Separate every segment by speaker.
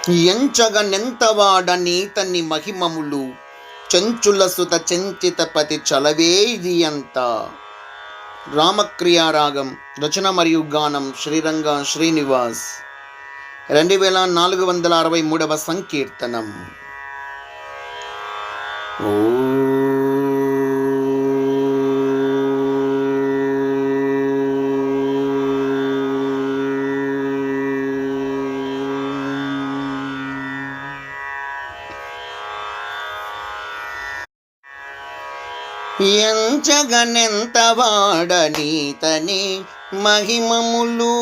Speaker 1: ఎంచగనెంతవాడనీతని మహిమములు చెంచుల సుత చెంచితపతి చలవే ఇది అంత. రామక్రియారాగం రచన మరియు గానం శ్రీరంగ శ్రీనివాస్. 2463వ సంకీర్తనం. ఓ ఎంచగనెంతవాడనీతని మహిమములు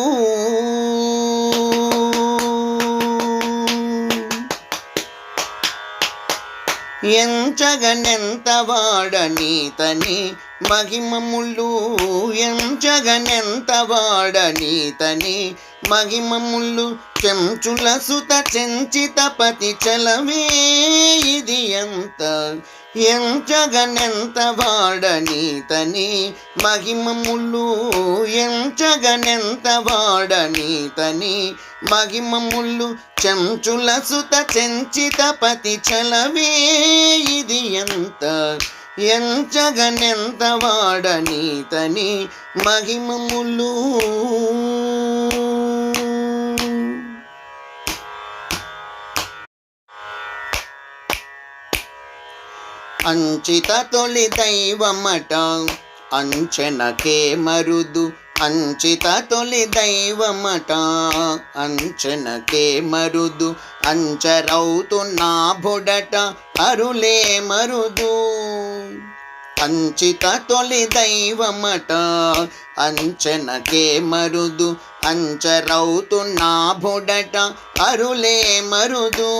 Speaker 1: ఎంచగనెంతవాడనీతని మహిమములు ఎంచగనెంతవాడనీతని మహిమములు చెంచుల సుత చెంచితపతి చలవే ఇది ఎంత. ఎంచగనెంతవాడనీతని మహిమములు ఎంచగనెంతవాడనీతని మహిమములు చెంచుల సుత చెంచితపతి చలవే ఇది ఎంత. ఎంచగనెంతవాడనీతని మహిమములు అంచిత తొలి దైవమట అంచనకే మరుదు. అంచిత తొలి దైవమట అంచనకే మరుదు. అంచరవుతున్నా బుడట అరులే మరుదు. అంచిత తొలి దైవమట అంచనకే Marudu. అంచరవుతున్నా బుడట అరులే Marudu.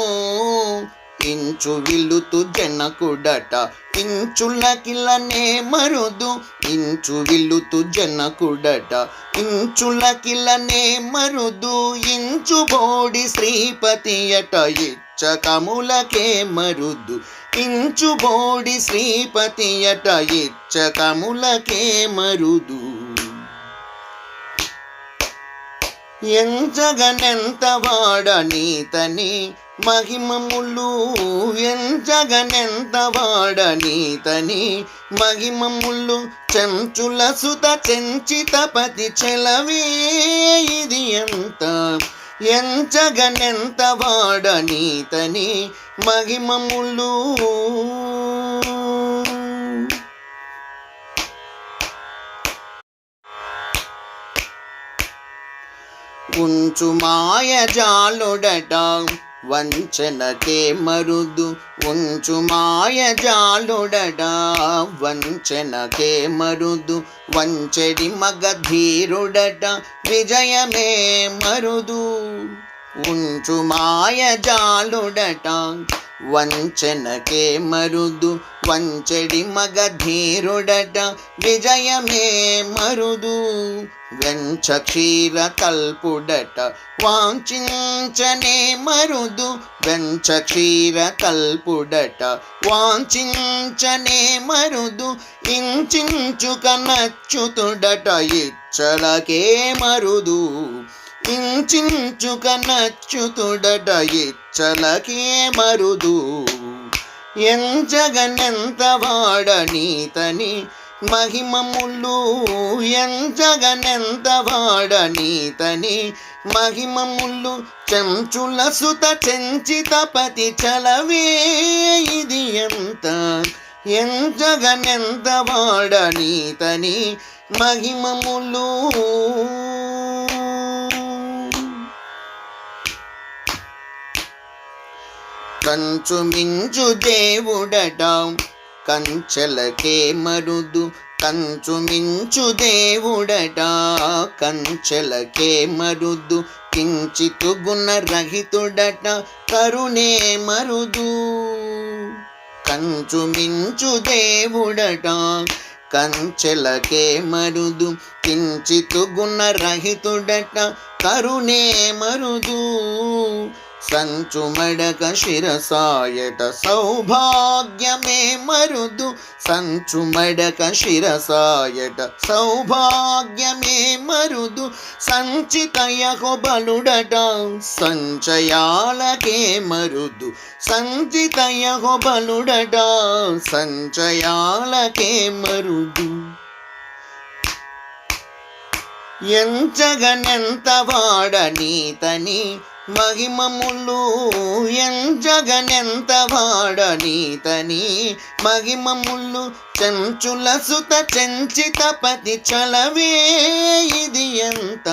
Speaker 1: Inch విల్లుతు జనకుడట ఇంచులకిలనే Marudu. Inch విల్లుతు జనకుడట ఇంచులకిలనే Marudu. Inch బోడి శ్రీపతియట ఇచ్చకములకే మరుదు. ఇంచు బోడి శ్రీపతియట ఇచ్చకములకే మరుదు. ఎంచగనెంతవాడనీతని మహిమములు ఎంచగనెంతవాడనీతని మహిమములు చెంచుల సుత చెంచితపతి చలవే ఇది ఎంత. ఎంచగనెంతవాడనీతని మహిమములు ఉంచు మాయజాలుడట వంచనకే మరుదు. ఉంచు మాయజాలుడట వంచనకే మరుదు. వంచెడి మగధీరుడట విజయమే మరుదు. ఉంచు మాయజాలుడట వంచనకే మరుదు. వంచెడి మగధీరుడట విజయమే మరుదు. వెంచ క్షీర కల్పుడట వాంఛించనే మరుదు. వెంచ క్షీర కల్పుడట వాంఛించనే మరుదు. ఇంచించుక నచ్చుతుడట ఇచ్చలకే మరుదు. ఇంచించుక నచ్చుతుడట ఇచ్చలకే మరుదు. ఎంచగనెంతవాడనీతని మహిమములు ఎంచగనెంతవాడనీతని మహిమములు చెంచుల సుత చెంచితపతి చలవే ఇది ఎంత. ఎంచగనెంతవాడనీతని మహిమములు కంచు మించు దేవుడట కంచెలకే మరుదు. కంచు మించు దేవుడట కంచెలకే మరుదు. కించితు గుణరహితుడట కరుణే మరుదు. కంచు మించు దేవుడట కంచెలకే మరుదు. కించితు గుణరహితుడట కరుణే మరుదు. సంచుమడక శిరసాయట సౌభాగ్యమే మరుదు సంచుమడక శిరసాయట సౌభాగ్యమే మరుదు సంచితయహో బలుడట సంచయాలకే మరుదు సంచితయహో బలుడట సంచయాలకే మరుదు ఎంచగనెంత వాడనీతని మహిమములు ఎంచగనెంత వాడనీతని మహిమములు చెంచుల సుత చెంచితపతి చలవే ఇది ఎంత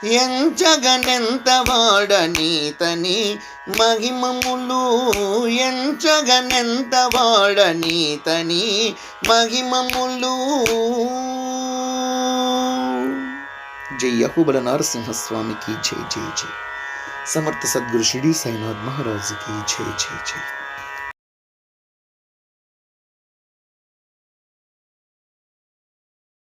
Speaker 1: ఎంచగనెంత వాడనీతని మహిమములు ఎంచగనెంత వాడనీతని మహిమములు. जय यहोबल नरसिंह स्वामी की जय जय जय. समर्थ सद्गुरु शिरडी साईनाथ महाराज की जय जय जय.